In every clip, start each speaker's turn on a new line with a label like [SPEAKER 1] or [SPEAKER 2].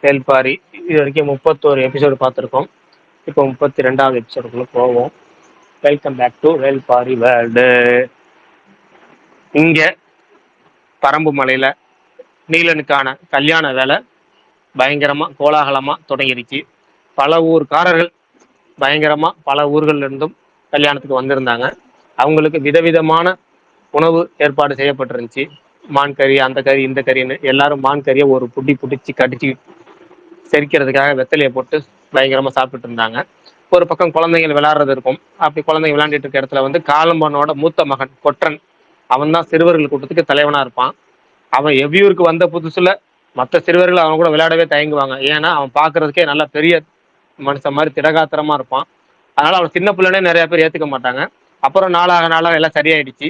[SPEAKER 1] வேள்பாரி. இது வரைக்கும் 31 எபிசோடு பார்த்துருக்கோம். இப்போ 32வது எபிசோடுக்குள்ள போவோம். Welcome back to Velpari world. இங்க பரம்பு மலையில நீலனுக்கான கல்யாண வேலை பயங்கரமா கோலாகலமா தொடங்கிடுச்சு. பல ஊர்காரர்கள் பயங்கரமா பல ஊர்கள்ல இருந்தும் கல்யாணத்துக்கு வந்திருந்தாங்க. அவங்களுக்கு விதவிதமான உணவு ஏற்பாடு செய்யப்பட்டிருந்துச்சு. மான் கறி, அந்த கறி, இந்த கறின்னு எல்லாரும் மான் கறியை ஒரு புடி புடிச்சு கடிச்சு செரிக்கிறதுக்காக வெத்தலையை போட்டு பயங்கரமா சாப்பிட்டு இருந்தாங்க. ஒரு பக்கம் குழந்தைகள் விளையாடுறது இருக்கும். அப்படி குழந்தைங்க விளையாண்டுட்டு இருக்க இடத்துல வந்து காலம்பனோட மூத்த மகன் கொற்றன், அவன் தான் சிறுவர்கள் கூட்டத்துக்கு தலைவனா இருப்பான். அவன் எவ்வியூருக்கு வந்த புதுசுல மற்ற சிறுவர்கள் அவன் கூட விளையாடவே தயங்குவாங்க. ஏன்னா அவன் பாக்குறதுக்கே நல்லா பெரிய மனுஷன் மாதிரி திடகாத்திரமா இருப்பான். அதனால அவன் சின்ன பிள்ளைனே நிறைய பேர் ஏத்துக்க மாட்டாங்க. அப்புறம் நாளாக நாளாக எல்லாம் சரியாயிடுச்சு.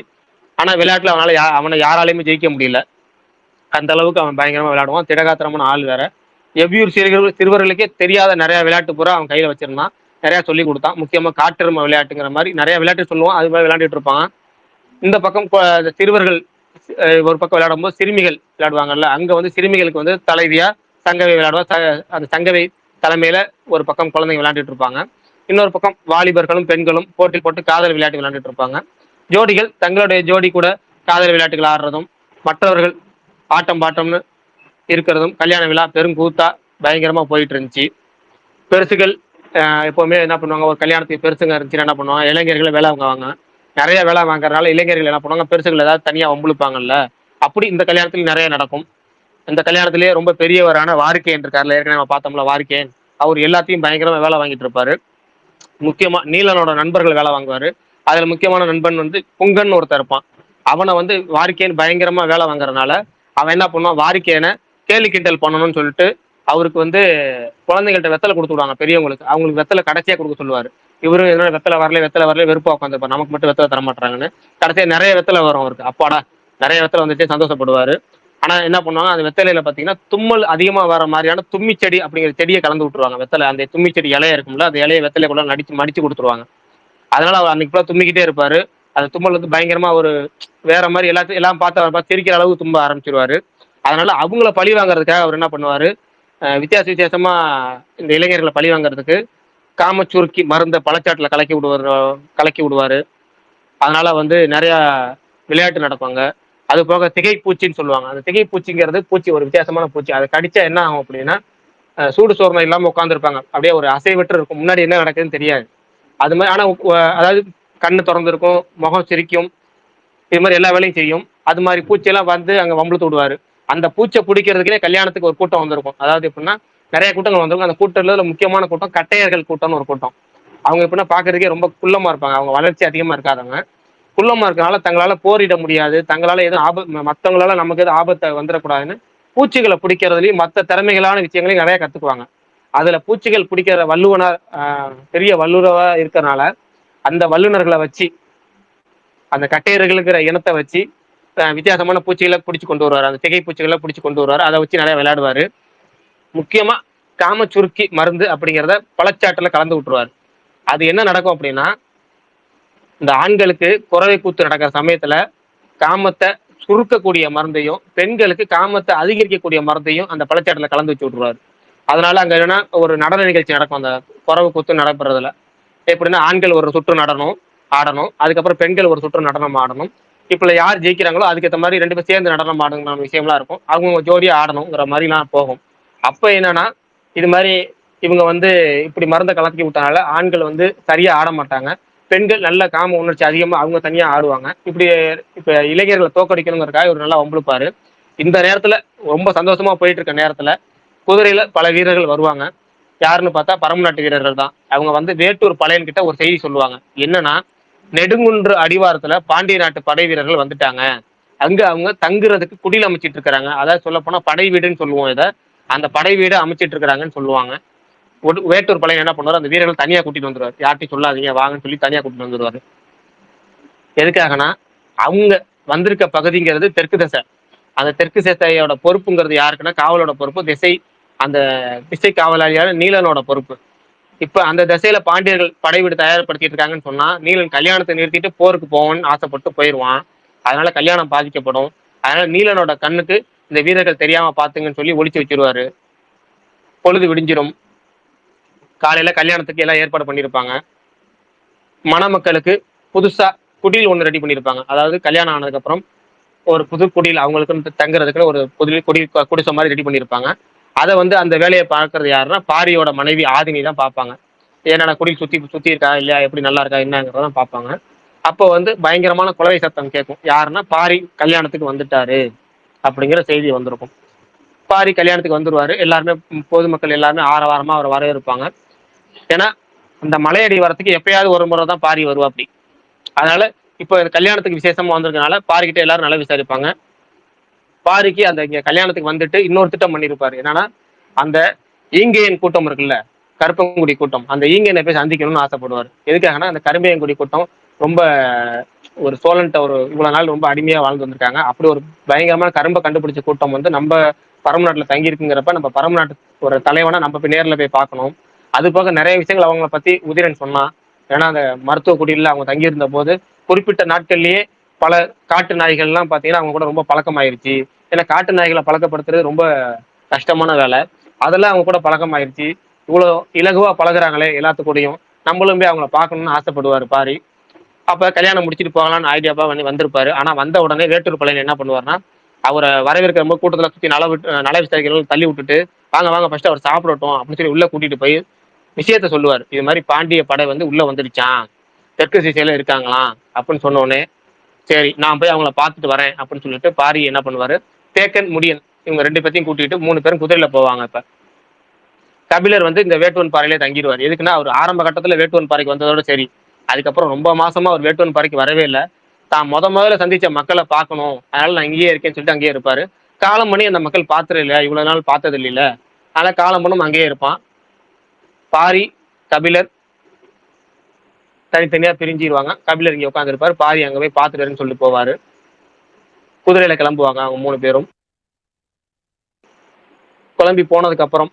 [SPEAKER 1] ஆனா விளையாட்டுல அவனை யாராலையுமே ஜெயிக்க முடியல. அந்த அளவுக்கு அவன் பயங்கரமா விளையாடுவான். திடகாத்திரமான ஆள் வேற. எவ்வியூர் சிறுவர்களுக்கே தெரியாத நிறைய விளையாட்டு பூரா அவன் கையில வச்சிருந்தான். நிறைய சொல்லி கொடுத்தான். முக்கியமா காட்டெருமை விளையாட்டுங்கிற மாதிரி நிறைய விளையாட்டு சொல்லுவான். அது மாதிரி விளையாண்டுட்டு இருப்பாங்க. இந்த பக்கம் சிறுவர்கள் ஒரு பக்கம் விளையாடும் போது சிறுமிகள் விளையாடுவாங்கல்ல, அங்க வந்து சிறுமிகளுக்கு வந்து தலைவியா சங்கவை விளையாடுவா. அந்த சங்கவை தலைமையில ஒரு பக்கம் குழந்தைங்க விளையாண்டுட்டு இருப்பாங்க. இன்னொரு பக்கம் வாலிபர்களும் பெண்களும் போட்டி போட்டு காதல் விளையாட்டு விளையாண்டுட்டு இருப்பாங்க. ஜோடிகள் தங்களுடைய ஜோடி கூட காதல் விளையாட்டுகள் ஆடுறதும், மற்றவர்கள் ஆட்டம் பாட்டம்னு இருக்கிறதும் கல்யாண விழா பெருங்கூத்தா பயங்கரமா போயிட்டு இருந்துச்சு. பெருசுகள் எப்பவுமே என்ன பண்ணுவாங்க, ஒரு கல்யாணத்துக்கு பெருசுங்க இருந்துச்சுன்னா என்ன பண்ணுவாங்க, இளைஞர்களை வேலை வாங்குவாங்க. நிறைய வேலை வாங்குறதுனால இளைஞர்கள் என்ன பண்ணுவாங்க, பெருசுகள் ஏதாவது தனியா வம்புழுப்பாங்கல்ல. அப்படி இந்த கல்யாணத்துல நிறைய நடக்கும். இந்த கல்யாணத்திலேயே ரொம்ப பெரியவரான வாரிக்கையன் இருக்காருல, ஏற்கனவே நம்ம பார்த்தோம்ல வாரிக்கையன், அவர் எல்லாத்தையும் பயங்கரமா வேலை வாங்கிட்டு இருப்பாரு. முக்கியமா நீலனோட நண்பர்கள் வேலை வாங்குவாரு. அதுல முக்கியமான நண்பன் வந்து புங்கன் ஒருத்தர் இருப்பான். அவனை வந்து வாரிக்கையன் பயங்கரமா வேலை வாங்குறதுனால அவன் என்ன பண்ணுவான், வாரிக்கையனை கேலி கிண்டல் பண்ணணும்னு சொல்லிட்டு அவருக்கு வந்து குழந்தைகள்ட்ட வெத்தலை கொடுத்து விடுவாங்க. பெரியவங்களுக்கு அவங்களுக்கு வெத்தலை கடைசியா கொடுக்க சொல்லுவாரு. இவரும் என்னோட வெத்தலை வரல வெறுப்பா உட்காந்துருப்பார், நமக்கு மட்டும் வெத்தலை தர மாட்டாங்கன்னு. கடைசியா நிறைய வெத்தலை வரும் அவருக்கு. அப்பாடா நிறைய வெத்தலை வந்துட்டு சந்தோஷப்படுவாரு. ஆனா என்ன பண்ணுவாங்க, அந்த வெத்தலையில பாத்தீங்கன்னா தும்மல் அதிகமா வர மாதிரியான தும்மி செடி அப்படிங்கிற செடியை கலந்து விட்டுருவாங்க. வெத்தலை அந்த தும்மி செடி இலைய இருக்கும்ல, அந்த இலையை வெத்தலை கூட மடிச்சு கொடுத்துருவாங்க. அதனால அவர் அன்னைக்கு ஃபுல்லா தும்மிக்கிட்டே இருப்பாரு. அந்த தும்மல் வந்து பயங்கரமா ஒரு வேற மாதிரி எல்லாத்தையும் எல்லாம் பார்த்து சிரிக்கிற அளவுக்கு தும்ப ஆரம்பிச்சிருவாரு. அதனால அவங்கள பழி வாங்குறதுக்காக அவர் என்ன பண்ணுவாரு, வித்தியாசமா இந்த இளைஞர்களை பழி வாங்குறதுக்கு காமச்சுருக்கி மருந்த பழச்சாட்டுல கலக்கி விடுவாரு. அதனால வந்து நிறைய விளையாட்டு நடப்பாங்க. அது போக திகைப்பூச்சின்னு சொல்லுவாங்க. அந்த திகைப்பூச்சிங்கிறது பூச்சி, ஒரு வித்தியாசமான பூச்சி. அதை கடிச்சா என்ன ஆகும் அப்படின்னா, சூடு சோர்ணம் இல்லாம உட்காந்துருப்பாங்க. அப்படியே ஒரு அசைவற்று இருக்கும், முன்னாடி என்ன நடக்குதுன்னு தெரியாது. அது மாதிரி ஆனா அதாவது கண்ணு திறந்திருக்கும், முகம் சிரிக்கும், இது மாதிரி எல்லா வேலையும் செய்யும். அது மாதிரி பூச்சியெல்லாம் வந்து அங்க வம்பிழுத்து விடுவாரு. அந்த பூச்சை பிடிக்கிறதுக்கே கல்யாணத்துக்கு ஒரு கூட்டம் வந்திருக்கும். அதாவது எப்படின்னா நிறைய கூட்டங்கள் வந்திருக்கும். அந்த கூட்டத்துல முக்கியமான கூட்டம் கட்டையர்கள் கூட்டம்னு ஒரு கூட்டம். அவங்க எப்படின்னா பாக்குறதுக்கே ரொம்ப குள்ளமா இருப்பாங்க. அவங்க வளர்ச்சி அதிகமா இருக்காதவங்க. குள்ளமா இருக்கனால தங்களால போரிட முடியாது, தங்களால எதுவும் மற்றவங்களால நமக்கு எதுவும் ஆபத்தை வந்துடக்கூடாதுன்னு பூச்சிகளை பிடிக்கிறதுலயும் மற்ற திறமைகளான விஷயங்களையும் நிறைய கத்துக்குவாங்க. அதுல பூச்சிகள் பிடிக்கிற வல்லுவனர் பெரிய வல்லுறவா இருக்கிறனால அந்த வல்லுநர்களை வச்சு, அந்த கட்டையர்களுங்கிற இனத்தை வச்சு வித்தியாசமான பூச்சிகளை பிடிச்சு கொண்டு வருவாரு. அந்த திகை பூச்சிகளை பிடிச்சு கொண்டு வருவாரு. அதை வச்சு நிறைய விளையாடுவாரு. முக்கியமா காம சுருக்கி மருந்து அப்படிங்கிறத பழச்சாட்டுல கலந்து விட்டுருவாரு. அது என்ன நடக்கும் அப்படின்னா, இந்த ஆண்களுக்கு குறவை கூத்து நடக்கிற சமயத்துல காமத்தை சுருக்கக்கூடிய மருந்தையும், பெண்களுக்கு காமத்தை அதிகரிக்கக்கூடிய மருந்தையும் அந்த பழச்சாட்டுல கலந்து வச்சு விட்டுருவாரு. அதனால அங்க என்னன்னா ஒரு நடன நிகழ்ச்சி நடக்கும் அந்த குறவை கூத்து நடைபெறதுல. எப்படின்னா ஆண்கள் ஒரு சுற்று நடனம் ஆடணும், அதுக்கப்புறம் பெண்கள் ஒரு சுற்று நடனம் ஆடணும். இப்ப யார் ஜெயிக்கிறாங்களோ அதுக்கேற்ற மாதிரி ரெண்டு பேரும் சேர்ந்து நடனம் ஆடுங்கிற விஷயம்லாம் இருக்கும். அவங்க ஜோடியா ஆடணுங்கிற மாதிரிலாம் போகும். அப்ப என்னன்னா இது மாதிரி இவங்க வந்து இப்படி மருந்தை கலக்கி விட்டனால ஆண்கள் வந்து சரியா ஆட மாட்டாங்க. பெண்கள் நல்ல காம உணர்ச்சி அதிகமா அவங்க தனியா ஆடுவாங்க. இப்படி இப்ப இளைஞர்களை தோக்கடிக்கணுங்கிறதுக்காக இவர் நல்லா வம்பிழுப்பாரு. இந்த நேரத்துல ரொம்ப சந்தோஷமா போயிட்டு இருக்க நேரத்துல குதிரையில பல வீரர்கள் வருவாங்க. யாருன்னு பார்த்தா பரம்பு நாட்டு வீரர்கள் தான். அவங்க வந்து வேட்டூர் பழையன் கிட்ட ஒரு செய்தி சொல்லுவாங்க. என்னன்னா, நெடுங்குன்று அடிவாரத்துல பாண்டிய நாட்டு படை வீரர்கள் வந்துட்டாங்க. அங்க அவங்க தங்குறதுக்கு குடில் அமைச்சிட்டு இருக்கிறாங்க. அதாவது சொல்ல போனா படை வீடுன்னு சொல்லுவோம் இதை. அந்த படை வீடு அமைச்சிட்டு இருக்கிறாங்கன்னு சொல்லுவாங்க. வேட்டூர் பழையன் என்ன பண்ணுவாரு, அந்த வீரர்கள் தனியா கூட்டிட்டு வந்துருவாரு. யார்ட்டையும் சொல்லாதீங்க வாங்கன்னு சொல்லி தனியா கூட்டிட்டு வந்துருவாரு. எதுக்காகனா அவங்க வந்திருக்க பகுதிங்கிறது தெற்கு திசை. அந்த தெற்கு திசையோட பொறுப்புங்கிறது யாருக்குன்னா காவலோட பொறுப்பு. அந்த திசை காவலாளியான நீலனோட பொறுப்பு. இப்ப அந்த திசையில பாண்டியர்கள் படைவீடு தயார்படுத்திட்டு இருக்காங்கன்னு சொன்னா நீலன் கல்யாணத்தை நிறுத்திட்டு போருக்கு போவோம்னு ஆசைப்பட்டு போயிடுவான். அதனால கல்யாணம் பாதிக்கப்படும். அதனால நீலனோட கண்ணுக்கு இந்த வீரர்கள் தெரியாம பாத்துங்கன்னு சொல்லி ஒளிச்சு வச்சிருவாரு. பொழுது விடிஞ்சிரும். காலையில கல்யாணத்துக்கு எல்லாம் ஏற்பாடு பண்ணியிருப்பாங்க. மணமக்களுக்கு புதுசா குடில் ஒண்ணு ரெடி பண்ணியிருப்பாங்க. அதாவது கல்யாணம் ஆனதுக்கு அப்புறம் ஒரு புது குடில் அவங்களுக்குன்னு தங்குறதுக்கு ஒரு புது குடிசை மாதிரி ரெடி பண்ணியிருப்பாங்க. அதை வந்து அந்த வேலையை பார்க்கறது யாருன்னா பாரியோட மனைவி ஆதினி தான் பார்ப்பாங்க. என்னென்ன குடில் சுத்தி சுத்தி இருக்கா இல்லையா, எப்படி நல்லா இருக்கா என்னங்கிறதான் பார்ப்பாங்க. அப்போ வந்து பயங்கரமான குலவை சத்தம் கேட்கும். யாருன்னா பாரி கல்யாணத்துக்கு வந்துட்டாரு அப்படிங்கிற செய்தி வந்திருக்கும். பாரி கல்யாணத்துக்கு வந்துருவாரு. எல்லாருமே பொதுமக்கள் எல்லாருமே ஆரவாரமா அவர் வரவேற்பாங்க. ஏன்னா அந்த மலையடி வரத்துக்கு எப்பயாவது ஒரு முறை தான் பாரி வருவாப்படி. அதனால இப்போ கல்யாணத்துக்கு விசேஷமா வந்திருக்கனால பாரிக்கிட்ட எல்லாரும் நல்லா விசாரிப்பாங்க. பாரிக்கு அந்த இங்க கல்யாணத்துக்கு வந்துட்டு இன்னொரு திட்டம் பண்ணியிருப்பாரு. என்னன்னா அந்த ஈங்கையன் கூட்டம் இருக்குல்ல, கருப்பங்குடி கூட்டம், அந்த ஈங்கையனை போய் சந்திக்கணும்னு ஆசைப்படுவார். எதுக்காகனா அந்த கரும்பையங்குடி கூட்டம் ரொம்ப ஒரு சோழன்ட்ட ஒரு இவ்வளவு நாள் ரொம்ப அடிமையா வாழ்ந்து வந்திருக்காங்க. அப்படி ஒரு பயங்கரமான கரும்பை கண்டுபிடிச்ச கூட்டம் வந்து நம்ம பரம நாட்டுல தங்கி இருக்குங்கிறப்ப நம்ம பரம நாட்டு ஒரு தலைவனா நம்ம போய் நேர்ல போய் பார்க்கணும். அது போக நிறைய விஷயங்கள் அவங்கள பத்தி உதிரன் சொன்னான். ஏன்னா அந்த மருத்துவ குடியில அவங்க தங்கியிருந்த போது குறிப்பிட்ட நாட்கள்லயே பல காட்டு நாய்கள்லாம் பாத்தீங்கன்னா அவங்க கூட ரொம்ப பழக்கமாயிருச்சு. ஏன்னா காட்டு நாய்களை பழக்கப்படுத்துறது ரொம்ப கஷ்டமான வேலை. அதெல்லாம் அவங்க கூட பழக்கமாயிருச்சு. இவ்வளவு இலகுவா பழகுறாங்களே எல்லாத்து கூடயும், நம்மளும் போய் அவங்கள பார்க்கணும்னு ஆசைப்படுவாரு பாரி. அப்ப கல்யாணம் முடிச்சுட்டு போகலாம்னு ஐடியாப்பா வந்து வந்திருப்பாரு. ஆனா வந்த உடனே வேட்டூர் பழையன் என்ன பண்ணுவாருன்னா, அவரை வரவேற்கிற போது கூட்டத்துல சுத்தி நல விசாரிக்கிறவங்க தள்ளி விட்டுட்டு, வாங்க வாங்க ஃபர்ஸ்ட் அவர் சாப்பிடட்டும் அப்படின்னு சொல்லி உள்ள கூட்டிட்டு போய் விஷயத்த சொல்லுவார். இது மாதிரி பாண்டிய படை வந்து உள்ள வந்துடுச்சான், தெற்கு திசையில இருக்காங்களாம் அப்படின்னு சொன்ன உடனே, சரி நான் போய் அவங்கள பார்த்துட்டு வரேன் அப்படின்னு சொல்லிட்டு பாரி என்ன பண்ணுவாரு, தேக்கன் முடியன் இவங்க ரெண்டு பேத்தையும் கூட்டிட்டு 3 பேரும் குதிரையில போவாங்க. இப்ப கபிலர் வந்து இந்த வேட்டுவன் பாறையிலே தங்கிடுவார். எதுக்குன்னா அவர் ஆரம்ப கட்டத்துல வேட்டுவன் பாறைக்கு வந்ததோட சரி. அதுக்கப்புறம் ரொம்ப மாசமா அவர் வேட்டுவன் பாறைக்கு வரவே இல்லை. தான் முதல்ல சந்திச்ச மக்களை பார்க்கணும், அதனால நான் இங்கேயே இருக்கேன்னு சொல்லிட்டு அங்கேயே இருப்பாரு. காலம் பண்ணி அந்த மக்கள் பார்த்தது இல்லையா, இவ்வளவு நாள் பார்த்தது இல்லையில, அதனால காலம் பண்ணும் அங்கேயே இருப்பான். பாரி கபிலர் தனித்தனியா பிரிஞ்சிருவாங்க. கபிலர் இங்க உட்கார்ந்து இருப்பாரு, பாரி அங்க போய் பார்த்துட்டு சொல்லிட்டு போவாரு. குதிரையில கிளம்புவாங்க அவங்க 3 பேரும். கிளம்பி போனதுக்கு அப்புறம்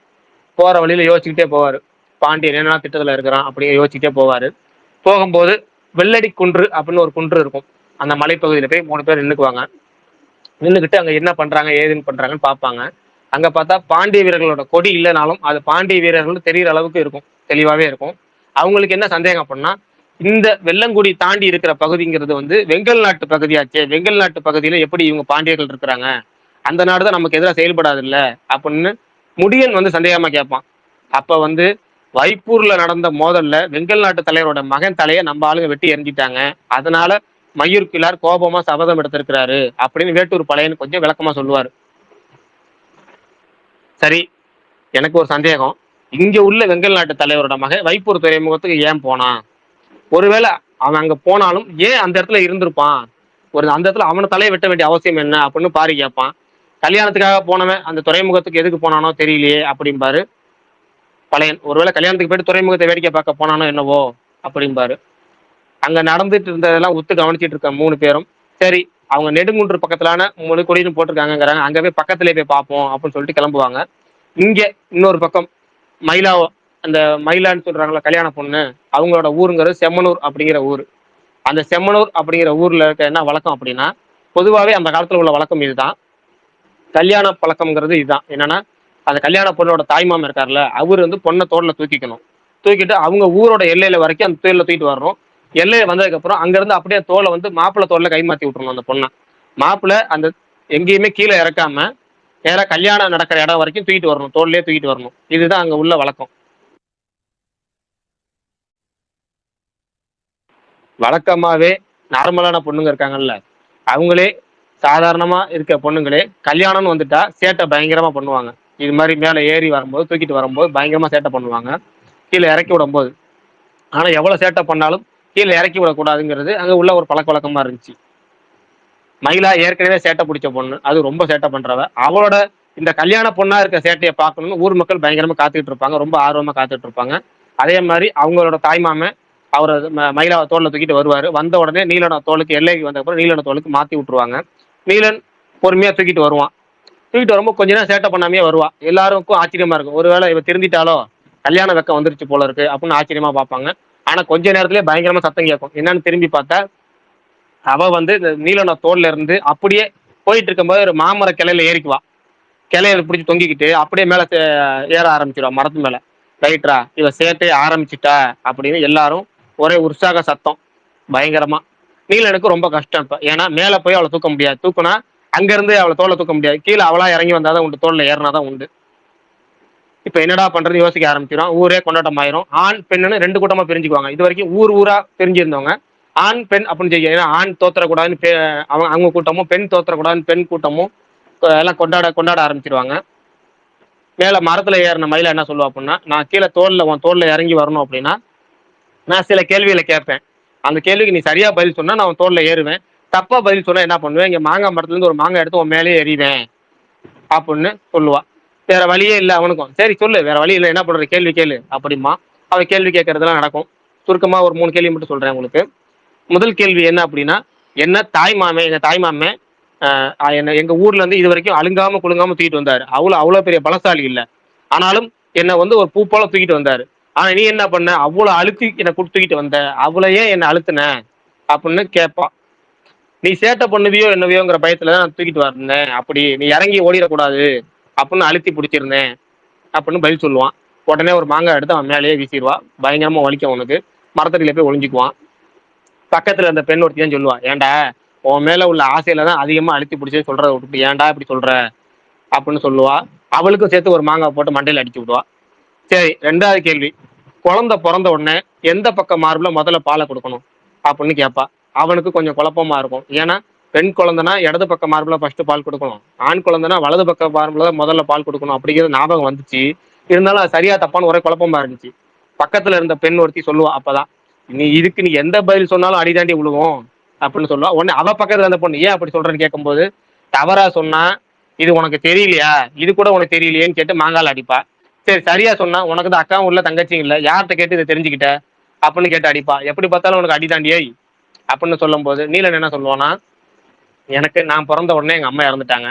[SPEAKER 1] போற வழியில யோசிச்சுக்கிட்டே போவாரு. பாண்டியன் என்ன திட்டத்துல இருக்கிறான் அப்படியே யோசிச்சுட்டே போவாரு. போகும்போது வெள்ளடி குன்று அப்படின்னு ஒரு குன்று இருக்கும். அந்த மலைப்பகுதியில போய் 3 பேர் நின்னுக்குவாங்க. நின்றுக்கிட்டு அங்க என்ன பண்றாங்க ஏதுன்னு பண்றாங்கன்னு பார்ப்பாங்க. அங்க பார்த்தா பாண்டிய வீரர்களோட கொடி இல்லைனாலும் அது பாண்டிய வீரர்கள் தெரிகிற அளவுக்கு இருக்கும், தெளிவாவே இருக்கும். அவங்களுக்கு என்ன சந்தேகம் அப்படின்னா, இந்த வெள்ளங்குடி தாண்டி இருக்கிற பகுதிங்கிறது வந்து வெங்கல் நாட்டு பகுதியாச்சே, வெங்கல் நாட்டு பகுதியில எப்படி இவங்க பாண்டியர்கள் இருக்கிறாங்க, அந்த நாடு தான் நமக்கு எதிராக செயல்படாது இல்ல அப்படின்னு முடியன் வந்து சந்தேகமா கேட்பான். அப்ப வந்து வைப்பூர்ல நடந்த மோதல்ல வெங்கல் நாட்டு தலைவரோட மகன் தலையை நம்ம ஆளுங்க வெட்டி எரிஞ்சிட்டாங்க, அதனால மயூர் கிளார் கோபமா சபதம் எடுத்திருக்கிறாரு அப்படின்னு வேட்டூர் பழையன் கொஞ்சம் விளக்கமா சொல்லுவாரு. சரி, எனக்கு ஒரு சந்தேகம், இங்க உள்ள வெங்கல் நாட்டு தலைவரோட மகன் வைப்பூர் துறைமுகத்துக்கு ஏன் போனான்? ஒருவேளை அவன் அங்க போனாலும் ஏன் அந்த இடத்துல இருந்திருப்பான்? ஒரு அந்த இடத்துல அவனை தலையை வெட்ட வேண்டிய அவசியம் என்ன அப்படின்னு பாரி கேட்பான். கல்யாணத்துக்காக போனவன் அந்த துறைமுகத்துக்கு எதுக்கு போனானோ தெரியலையே அப்படிம்பாரு பழையன். ஒருவேளை கல்யாணத்துக்கு போயிட்டு துறைமுகத்தை வேடிக்கை பார்க்க போனானோ என்னவோ அப்படிம்பாரு. அங்க நடந்துட்டு இருந்ததெல்லாம் உத்து கவனிச்சிட்டு இருக்க 3 பேரும், சரி அவங்க நெடுங்குன்று பக்கத்திலான முழு கொடின்னு போட்டிருக்காங்கிறாங்க, அங்க போய் பக்கத்திலே போய் பார்ப்போம் அப்படின்னு சொல்லிட்டு கிளம்புவாங்க. இங்க இன்னொரு பக்கம் மயிலா, அந்த மயிலான்னு சொல்றாங்களா கல்யாண பொண்ணு, அவங்களோட ஊருங்கிறது செம்மனூர் அப்படிங்கிற ஊர். அந்த செம்மனூர் அப்படிங்கிற ஊர்ல இருக்க என்ன வழக்கம் அப்படின்னா, பொதுவாகவே அந்த காலத்துல உள்ள வழக்கம் இதுதான். கல்யாண பழக்கம்ங்கிறது இதுதான். என்னன்னா அந்த கல்யாண பொண்ணோட தாய்மாமன் இருக்காருல்ல, அவர் வந்து பொண்ணை தோல்ல தூக்கிக்கணும். தூக்கிட்டு அவங்க ஊரோட எல்லையில வரைக்கும் அந்த தோல்ல தூக்கிட்டு வரணும். எல்லையில வந்ததுக்கு அப்புறம் அங்கிருந்து அப்படியே தோலை வந்து மாப்பிள்ளை தோல்ல கைமாத்தி விட்டுறணும் அந்த பொண்ணை. மாப்பிள்ளை அந்த எங்கேயுமே கீழே இறக்காம நேரா கல்யாணம் நடக்கிற இடம் வரைக்கும் தூக்கிட்டு வரணும், தோல்லையே தூக்கிட்டு வரணும். இதுதான் அங்க உள்ள வழக்கம். வழக்கமாவே நார்மலான பொண்ணுங்க இருக்காங்கல்ல, அவங்களே சாதாரணமா இருக்க பொண்ணுங்களே கல்யாணம்னு வந்துட்டா சேட்டை பயங்கரமா பண்ணுவாங்க. இது மாதிரி மேல ஏறி வரும்போது தூக்கிட்டு வரும்போது பயங்கரமா சேட்டை பண்ணுவாங்க, கீழே இறக்கி விடும்போது. ஆனா எவ்வளவு சேட்டை பண்ணாலும் கீழே இறக்கி விடக்கூடாதுங்கிறது அங்க உள்ள ஒரு பழக்க வழக்கமா இருந்துச்சு. மயிலா ஏற்கனவே சேட்டை பிடிச்ச பொண்ணு, அது ரொம்ப சேட்டை பண்றவ. அவளோட இந்த கல்யாண பொண்ணா இருக்க சேட்டையை பார்க்கணும்னு ஊர் மக்கள் பயங்கரமா காத்துக்கிட்டு இருப்பாங்க, ரொம்ப ஆர்வமா காத்துட்டு இருப்பாங்க. அதே மாதிரி அவங்களோட தாய்மாமன் அவர் மயிலாவை தோல்ல தூக்கிட்டு வருவாரு. வந்த உடனே நீலன தோலுக்கு எல்லைக்கு வந்த அப்புறம் நீலன தோலுக்கு மாத்தி விட்டுருவாங்க. நீலன் பொறுமையா தூக்கிட்டு வருவான். தூக்கிட்டு வரும்போது கொஞ்ச நேரம் சேட்டை பண்ணாமே வருவா. எல்லாருக்கும் ஆச்சரியமா இருக்கும், ஒருவேளை இவ திருந்திட்டாலோ, கல்யாண வெக்கம் வந்துருச்சு போல இருக்கு அப்படின்னு ஆச்சரியமா பார்ப்பாங்க. ஆனா கொஞ்ச நேரத்திலேயே பயங்கரமா சத்தம் கேட்கும். என்னன்னு திரும்பி பார்த்தா அவ வந்து இந்த நீலன தோல்ல இருந்து அப்படியே போயிட்டு இருக்கும்போது ஒரு மாமர கிளையில ஏறிக்குவா. கிளையில பிடிச்சி தொங்கிக்கிட்டு அப்படியே மேல ஏற ஆரம்பிச்சிருவா மரத்து மேல. ரைட்ரா, இவ சேட்டையை ஆரம்பிச்சிட்டா அப்படின்னு எல்லாரும் ஒரே உற்சாக சத்தம் பயங்கரமா. நீலனுக்கு ரொம்ப கஷ்டம் இப்ப. ஏன்னா மேல போய் அவளை தூக்க முடியாது. தூக்குனா அங்க இருந்து அவளை தோலை தூக்க முடியாது. கீழே அவளா இறங்கி வந்தாதான் உண்டு, தோல்ல ஏறினாதான் உண்டு. இப்ப என்னடா பண்றது யோசிக்க ஆரம்பிச்சிடும். ஊரே கொண்டாட்டம் ஆயிரும். ஆண் பெண்ணுன்னு 2 கூட்டமா பிரிஞ்சுக்குவாங்க. இது வரைக்கும் ஊர் ஊரா பிரிஞ்சிருந்தவங்க ஆண் பெண் அப்படின்னு சொல்லி, ஏன்னா ஆண் தோத்தரக்கூடாதுன்னு அவங்க கூட்டமும், பெண் தோத்தரக்கூடாதுன்னு பெண் கூட்டமும் எல்லாம் கொண்டாட கொண்டாட ஆரம்பிச்சிருவாங்க. மேல மரத்துல ஏறின மயில என்ன சொல்லுவா அப்படின்னா, நான் கீழே உன் தோல்ல இறங்கி வரணும் அப்படின்னா நான் சில கேள்விகளை கேட்பேன். அந்த கேள்விக்கு நீ சரியா பதில் சொன்னா நான் உன் தோல்ல ஏறுவேன். தப்பா பதில் சொன்னா என்ன பண்ணுவேன், இங்க மாங்காய் மரத்துல இருந்து ஒரு மாங்காய் எடுத்து உன் மேலேயே எறிவேன் அப்படின்னு சொல்லுவா. வேற வழியே இல்லை அவனுக்கும். சரி சொல்லு, வேற வழி இல்லை, என்ன பண்ற, கேள்வி கேளு அப்படிமா. அவன் கேள்வி கேட்கறதுலாம் நடக்கும். சுருக்கமா ஒரு 3 கேள்வி மட்டும் சொல்றேன் உங்களுக்கு. முதல் கேள்வி என்ன அப்படின்னா, என்ன தாய்மாமே, எங்க தாய்மாமே என்ன எங்க ஊர்ல இருந்து இது வரைக்கும் அழுங்காம குலுங்காம தூக்கிட்டு வந்தாரு. அவ்வளவு பெரிய பலசாலி இல்ல. ஆனாலும் என்ன வந்து ஒரு பூ போல தூக்கிட்டு வந்தாரு. ஆனா நீ என்ன பண்ண, அவ்வளவு அழுத்தி என்னை தூக்கிட்டு வந்த, அவளையே என்ன அழுத்துன அப்படின்னு கேட்பான். நீ சேட்டை பண்ணுவியோ என்னவியோங்கிற பயத்துலதான் நான் தூக்கிட்டு வந்தேன், அப்படி நீ இறங்கி ஓடிடக்கூடாது அப்படின்னு அழுத்தி பிடிச்சிருந்தேன் அப்படின்னு பதில் சொல்லுவான். உடனே ஒரு மாங்காய் எடுத்து அவன் மேலேயே வீசிடுவா. பயங்கரமா வலிக்கும் அவனுக்கு. மரத்தடியில போய் ஒளிஞ்சுக்குவான். பக்கத்துல அந்த பெண் ஒருத்தி தான் சொல்லுவா, ஏன்டா உன் மேல உள்ள ஆசையில தான் அதிகமா அழுத்தி பிடிச்சே சொல்றத விட்டுட்டு ஏன்டா இப்படி சொல்ற அப்படின்னு சொல்லுவா. அவளுக்கும் சேர்த்து ஒரு மாங்காய் போட்டு மண்டையில அடிச்சு விடுவா. சரி, 2வது கேள்வி, குழந்தை பிறந்த உடனே எந்த பக்கம் மார்புல முதல்ல பாலை கொடுக்கணும் அப்படின்னு கேட்பா. அவனுக்கு கொஞ்சம் குழப்பமா இருக்கும். ஏன்னா பெண் குழந்தைனா இடது பக்க மார்புல ஃபர்ஸ்ட் பால் கொடுக்கணும், ஆண் குழந்தைனா வலது பக்க மார்புல தான் முதல்ல பால் கொடுக்கணும் அப்படிங்கிறது ஞாபகம் வந்துச்சு. இருந்தாலும் அது சரியா தப்பான்னு ஒரே குழப்பமா இருந்துச்சு. பக்கத்துல இருந்த பெண் ஒருத்தி சொல்லுவா, அப்பதான், நீ எந்த பதில் சொன்னாலும் அடிதாண்டி விழுவோம் அப்படின்னு சொல்லுவா. உடனே அவ பக்கத்துல இருந்த பொண்ணு, ஏன் அப்படி சொல்றேன்னு கேட்கும்போது, தவறா சொன்னா இது உனக்கு தெரியலையா, இது கூட உனக்கு தெரியலையேன்னு கேட்டு மாங்கால அடிப்பா. சரி, சரியா சொன்னா உனக்கு தான் அக்காவும் இல்ல தங்கச்சியும் இல்ல, யார்கிட்ட கேட்டு இதை தெரிஞ்சுக்கிட்ட அப்படின்னு கேட்டு அடிப்பா. எப்படி பார்த்தாலும் உனக்கு அடிதாண்டியே அப்படின்னு சொல்லும் போது நீலன் என்ன சொல்லுவானா, எனக்கு நான் பிறந்த உடனே எங்க அம்மா இறந்துட்டாங்க,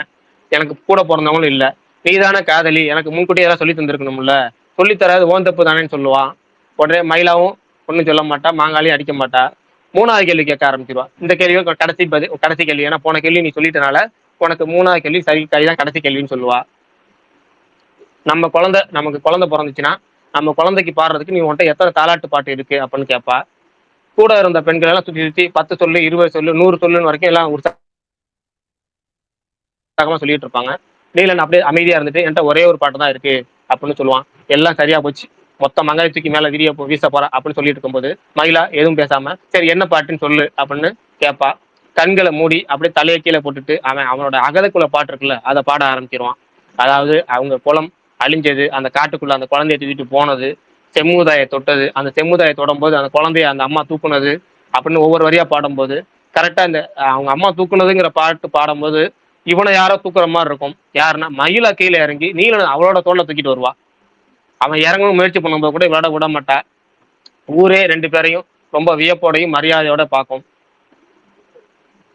[SPEAKER 1] எனக்கு கூட பிறந்தவங்களும் இல்ல, நீதான காதலி, எனக்கு முன்கூட்டியே ஏதாவது சொல்லி தந்திருக்கணும்ல, சொல்லி தராது ஓன் தப்பு தானேன்னு சொல்லுவான். உடனே மயிலாவும் ஒன்றும் சொல்ல மாட்டா, மாங்காலையும் அடிக்க மாட்டா. 3வது கேள்வி கேட்க ஆரம்பிச்சிருவா. இந்த கேள்வி கடைசி கேள்வி, ஏன்னா போன கேள்வி நீ சொல்லிட்டனால உனக்கு 3வது கேள்வி சரிதான் கடைசி கேள்வின்னு சொல்லுவா. நமக்கு குழந்தை பிறந்துச்சுன்னா நம்ம குழந்தைக்கு பாடுறதுக்கு நீ உன்ட்ட எத்தனை தாலாட்டு பாட்டு இருக்கு அப்படின்னு கேட்பா. கூட இருந்த பெண்கள் எல்லாம் சுத்தி சுத்தி 10 சொல்லு, 20 சொல்லு, 100 சொல்லுன்னு வரைக்கும் எல்லாம் உற்சாகமா சொல்லிட்டு இருப்பாங்க. நீலன் அப்படியே அமைதியா இருந்துட்டு என்கிட்ட ஒரே ஒரு பாட்டு தான் இருக்கு அப்படின்னு சொல்லுவான். எல்லாம் சரியா போச்சு, மொத்த மங்காய் தூக்கி மேல வீச போறா அப்படின்னு சொல்லிட்டு இருக்கும்போது மயிலா எதுவும் பேசாம, சரி என்ன பாட்டுன்னு சொல்லு அப்படின்னு கேட்பா. கண்களை மூடி அப்படியே தலையை கீழே போட்டுட்டு அவனோட அகதக்குள்ள பாட்டு இருக்குல்ல அதை பாட ஆரம்பிச்சிருவான். அதாவது அவங்க குளம் அழிஞ்சது, அந்த காட்டுக்குள்ள அந்த குழந்தைய தூக்கிட்டு போனது, செம்முதாயை தொட்டது, அந்த செம்முதாயை தொடும்போது அந்த குழந்தைய அந்த அம்மா தூக்குனது அப்படின்னு ஒவ்வொரு வரியா பாடும்போது கரெக்டா இந்த அவங்க அம்மா தூக்குனதுங்கிற பாட்டு பாடும்போது இவனை யாரோ தூக்குற மாதிரி இருக்கும். யாருன்னா மயிலா கீழே இறங்கி நீலன் அவளோட தோல்ல தூக்கிட்டு வருவா. அவன் இறங்கணும் முயற்சி பண்ணும்போது கூட இவளோட விட மாட்டா. ஊரே 2 பேரையும் ரொம்ப வியப்போடையும் மரியாதையோட பார்க்கும்.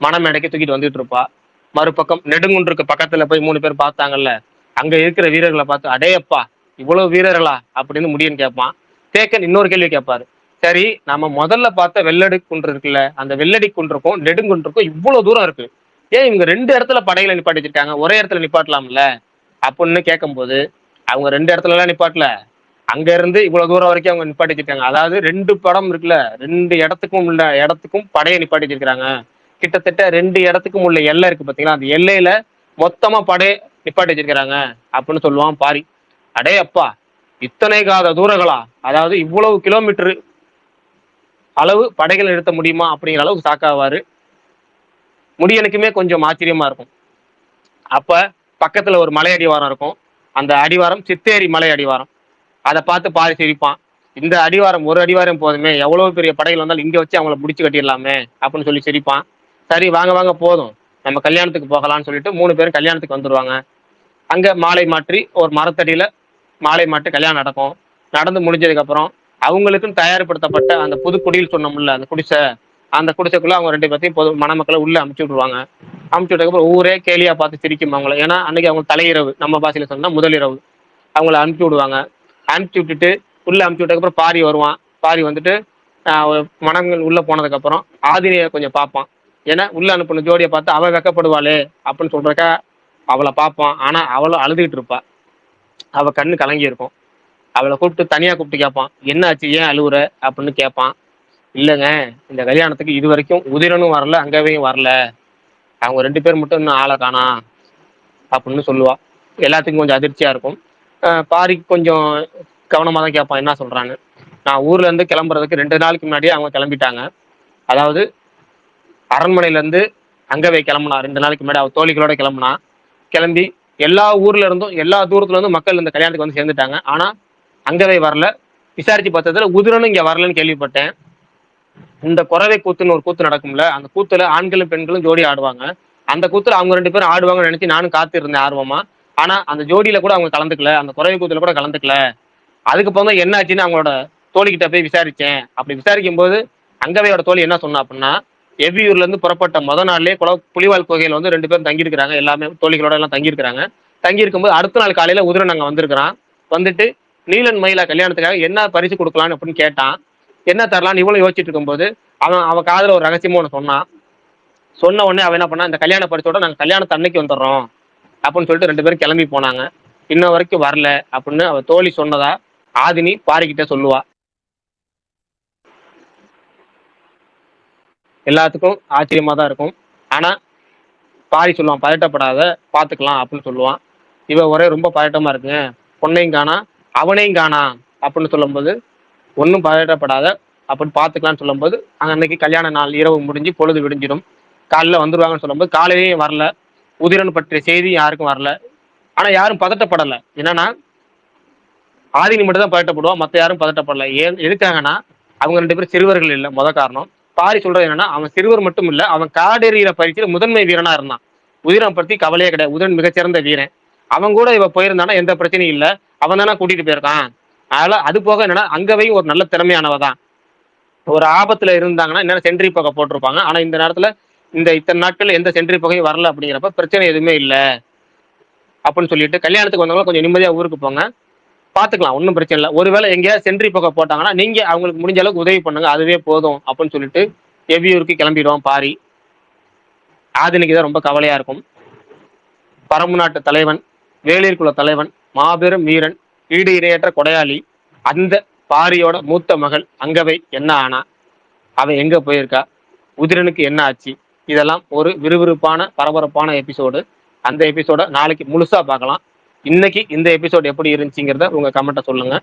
[SPEAKER 1] மணமேடைக்கு தூக்கிட்டு வந்துட்டு இருப்பா. மறுபக்கம் நெடுங்குன்றுக்கு பக்கத்துல போய் 3 பேர் பார்த்தாங்கல்ல, அங்க இருக்கிற வீரர்களை பார்த்து, அடேயப்பா இவ்வளவு வீரர்களா அப்படின்னு முடியும்னு கேட்பான். தேக்கன் இன்னொரு கேள்வி கேட்பாரு, சரி நம்ம முதல்ல பார்த்த வெள்ளடி குன்று இருக்குல்ல, அந்த வெள்ளடி குன்றுக்கும் நெடுங்குன்றுக்கும் இவ்வளவு தூரம் இருக்கு, ஏன் இவங்க 2 இடத்துல படைகளை நிப்பாட்டி வச்சிருக்காங்க, ஒரே இடத்துல நிப்பாட்டலாம்ல அப்படின்னு கேட்கும்போது, அவங்க 2 இடத்துல எல்லாம் நிப்பாட்டல, அங்க இருந்து இவ்வளவு தூரம் வரைக்கும் அவங்க நிப்பாட்டி வச்சிருக்காங்க. அதாவது 2 படம் இருக்குல்ல, 2 இடத்துக்கும் படையை நிப்பாட்டி வச்சிருக்காங்க. கிட்டத்தட்ட 2 இடத்துக்கும் உள்ள எல்லை இருக்கு பாத்தீங்களா, அந்த எல்லையில மொத்தமா படையை நிப்பாட்டி வச்சிருக்கிறாங்க அப்படின்னு சொல்லுவான் பாரி. அடே அப்பா, இத்தனை காத தூரங்களா, அதாவது இவ்வளவு கிலோமீட்டர் அளவு படைகள் நிறுத்த முடியுமா அப்படிங்கிற அளவுக்கு சாக்காவாரு. முடியனுக்குமே கொஞ்சம் ஆச்சரியமா இருக்கும். அப்ப பக்கத்துல ஒரு மலை அடிவாரம் இருக்கும். அந்த அடிவாரம் சித்தேரி மலை அடிவாரம். அதை பார்த்து பாரி சிரிப்பான். இந்த அடிவாரம் ஒரு அடிவாரம் போதுமே, எவ்வளவு பெரிய படைகள் வந்தாலும் இங்க வச்சு அவங்கள முடிச்சு கட்டிடலாமே அப்படின்னு சொல்லி சிரிப்பான். சரி வாங்க வாங்க போதும், நம்ம கல்யாணத்துக்கு போகலாம்னு சொல்லிட்டு 3 பேரும் கல்யாணத்துக்கு வந்துருவாங்க. அங்க மாலை மாற்றி ஒரு மரத்தடியில மாலை மாற்றி கல்யாணம் நடக்கும். நடந்து முடிஞ்சதுக்கு அப்புறம் அவங்களுக்குன்னு தயார்படுத்தப்பட்ட அந்த புது குடியில் சொன்னோம்ல, அந்த குடிசை, அந்த குடிசைக்குள்ள அவங்க 2 பேர்த்தையும் பொது மணமக்களை உள்ள அமுச்சு விடுவாங்க. அமுச்சு விட்டதுக்கப்புறம் ஊரே கேலியா பார்த்து சிரிக்கும் அவங்கள. ஏன்னா அன்னைக்கு அவங்க தலையிரவு, நம்ம பாஷையில சொன்னா முதலிரவு. அவங்கள அனுப்பிச்சு விடுவாங்க. அனுப்பிச்சு விட்டுட்டு உள்ள அனுப்பிச்சு விட்டதுக்கப்புறம் பாரி வருவான். பாரி வந்துட்டு மணங்கள் உள்ள போனதுக்கு அப்புறம் ஆதினியை கொஞ்சம் பார்ப்பான். ஏன்னா உள்ள அனுப்பின ஜோடியை பார்த்து அவ வெக்கப்படுவாளே அப்படின்னு சொல்றக்கா அவளை பார்ப்பான். ஆனா அவளும் அழுதுகிட்டு இருப்பா. அவ கண்ணு கலங்கி இருக்கும். அவளை கூப்பிட்டு தனியா கூப்பிட்டு கேட்பான், என்ன ஆச்சு, ஏன் அழுவுற அப்படின்னு கேட்பான். இல்லைங்க, இந்த கல்யாணத்துக்கு இது வரைக்கும் உதிரனும் வரல, அங்கவையும் வரல, அவங்க 2 பேர் மட்டும் இன்னும் ஆளை காணோம் அப்படின்னு சொல்லுவா. எல்லாத்துக்கும் கொஞ்சம் அதிர்ச்சியா இருக்கும். பாரிக்கு கொஞ்சம் கவனமா தான் கேட்பான் என்ன சொல்றான்னு. நான் ஊர்ல இருந்து கிளம்புறதுக்கு 2 நாளுக்கு முன்னாடியே அவங்க கிளம்பிட்டாங்க. அதாவது அரண்மனையில இருந்து அங்கவை கிளம்புனா 2 நாளைக்கு முன்னாடி அவ தோழிகளோட கிளம்புனா. கிளம்பி எல்லா ஊர்ல இருந்தும் எல்லா தூரத்துல இருந்தும் மக்கள் இந்த கல்யாணத்துக்கு வந்து சேர்ந்துட்டாங்க. ஆனா அங்கவை வரல. விசாரிச்சு பார்த்ததுல உதிரனும் இங்க வரலன்னு கேள்விப்பட்டேன். இந்த குறவை கூத்துன்னு ஒரு கூத்து நடக்கும்ல, அந்த கூத்துல ஆண்களும் பெண்களும் ஜோடி ஆடுவாங்க. அந்த கூத்துல அவங்க 2 பேரும் ஆடுவாங்கன்னு நினைச்சு நானும் காத்து இருந்தேன் ஆர்வமா. ஆனா அந்த ஜோடியில கூட அவங்க கலந்துக்கல, அந்த குறவை கூத்துல கூட கலந்துக்கல. அதுக்கப்புறம் தான் என்ன ஆச்சுன்னு அவங்களோட தோழிகிட்ட போய் விசாரிச்சேன். அப்படி விசாரிக்கும் போது அங்கவையோட தோழி என்ன சொன்னா அப்படின்னா, எவ்வியூர்ல இருந்து புறப்பட்ட நாள்லயே புலிவால் குகையில வந்து 2 பேரும் தங்கியிருக்கிறாங்க. எல்லாமே தோழிகளோட எல்லாம் தங்கியிருக்கிறாங்க. தங்கி இருக்கும்போது அடுத்த நாள் காலையில உதிரன் அங்க வந்திருக்கிறான். வந்துட்டு நீலன் மயிலா கல்யாணத்துக்காக என்ன பரிசு கொடுக்கலான்னு அப்படின்னு கேட்டான். என்ன தரலான்னு இவளும் யோசிச்சுட்டு இருக்கும்போது அவன் காதுல ஒரு ரகசியமா ஒன்று சொன்னான். சொன்ன உடனே அவன் என்ன பண்ணா, இந்த கல்யாண பரிசோட நாங்க கல்யாணத்து அன்னைக்கு வந்துடுறோம் அப்படின்னு சொல்லிட்டு 2 பேரும் கிளம்பி போனாங்க. இன்ன வரைக்கும் வரல அப்படின்னு அவ தோழி சொன்னதா ஆதினி பாரிக்கிட்ட சொல்லுவா. எல்லாத்துக்கும் ஆச்சரியமா தான் இருக்கும். ஆனா பாரி சொல்லுவான், பதட்டப்படாத, பாத்துக்கலாம் அப்படின்னு சொல்லுவான். இவ ஒரே ரொம்ப பதட்டமா இருக்குங்க, பொண்ணையும் காணா அவனையும் காணா அப்படின்னு சொல்லும்போது, ஒன்றும் பதட்டப்படாத, அப்படின்னு பாத்துக்கலாம்னு சொல்லும்போது அன்னைக்கு கல்யாண நாள் இரவு முடிஞ்சு பொழுது விடிஞ்சிடும். காலைல வந்துருவாங்கன்னு சொல்லும்போது காலையிலேயும் வரல. உதிரன் பற்றிய செய்தி யாருக்கும் வரல. ஆனா யாரும் பதட்டப்படல. என்னன்னா ஆதினி மட்டும் தான் பதட்டப்படுவான், மத்த யாரும் பதட்டப்படல. ஏன் எதுக்காகனா அவங்க 2 பேரும் சிறுவர்கள் இல்ல, முத காரணம். பாரி சொல்றது என்னன்னா, அவன் சிறுவர் மட்டும் இல்ல, அவன் காடேறியிற பயிற்சியில முதன்மை வீரனா இருந்தான். உதிரன் பத்தி கவலையே கிடையாது, உதிரன் மிகச்சிறந்த வீரன். அவன் கூட இவ போயிருந்தானா எந்த பிரச்சனையும் இல்ல, அவன் தானே கூட்டிட்டு போயிருக்கான். அதனால அது போக என்னன்னா அங்கவையும் ஒரு நல்ல திறமையானவ தான். ஒரு ஆபத்துல இருந்தாங்கன்னா என்ன சென்ட்ரி போக போட்டிருப்பாங்க. ஆனா இந்த நேரத்துல இந்த இத்தனை நாட்கள் எந்த சென்ட்ரி போகையும் வரல அப்படிங்கிறப்ப பிரச்சனை எதுவுமே இல்ல அப்படின்னு சொல்லிட்டு கல்யாணத்துக்கு வந்தவங்க கொஞ்சம் நிம்மதியா ஊருக்கு போங்க, பாத்துக்கலாம், ஒன்றும் பிரச்சனை இல்லை. ஒருவேளை எங்கேயாவது சென்ட்ரி போக போட்டாங்கன்னா நீங்க அவங்களுக்கு முடிஞ்ச அளவுக்கு உதவி பண்ணுங்க, அதுவே போதும் அப்படின்னு சொல்லிட்டு எவ்வியூருக்கு கிளம்பிடுவான் பாரி. ஆதினிக்கு தான் ரொம்ப கவலையா இருக்கும். பரம்பு நாட்டு தலைவன், வேளிர் குல தலைவன், மாபெரும் வீரன், ஈடு இணையற்ற கொடையாளி, அந்த பாரியோட மூத்த மகள் அங்கவை என்ன ஆனா, அவன் எங்க போயிருக்கா, உதிரனுக்கு என்ன ஆச்சு, இதெல்லாம் ஒரு விறுவிறுப்பான பரபரப்பான எபிசோடு. அந்த எபிசோட நாளைக்கு முழுசா பார்க்கலாம். இன்னைக்கு இந்த எபிசோடு எப்படி இருந்துச்சுங்கிறத உங்க கமெண்ட்டை சொல்லுங்க.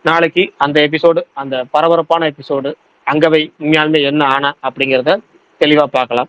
[SPEAKER 1] நாளைக்கு அந்த எபிசோடு, அந்த பரபரப்பான எபிசோடு, அங்கவை உண்மையாலுமே என்ன ஆனா அப்படிங்கிறத தெளிவா பார்க்கலாம்.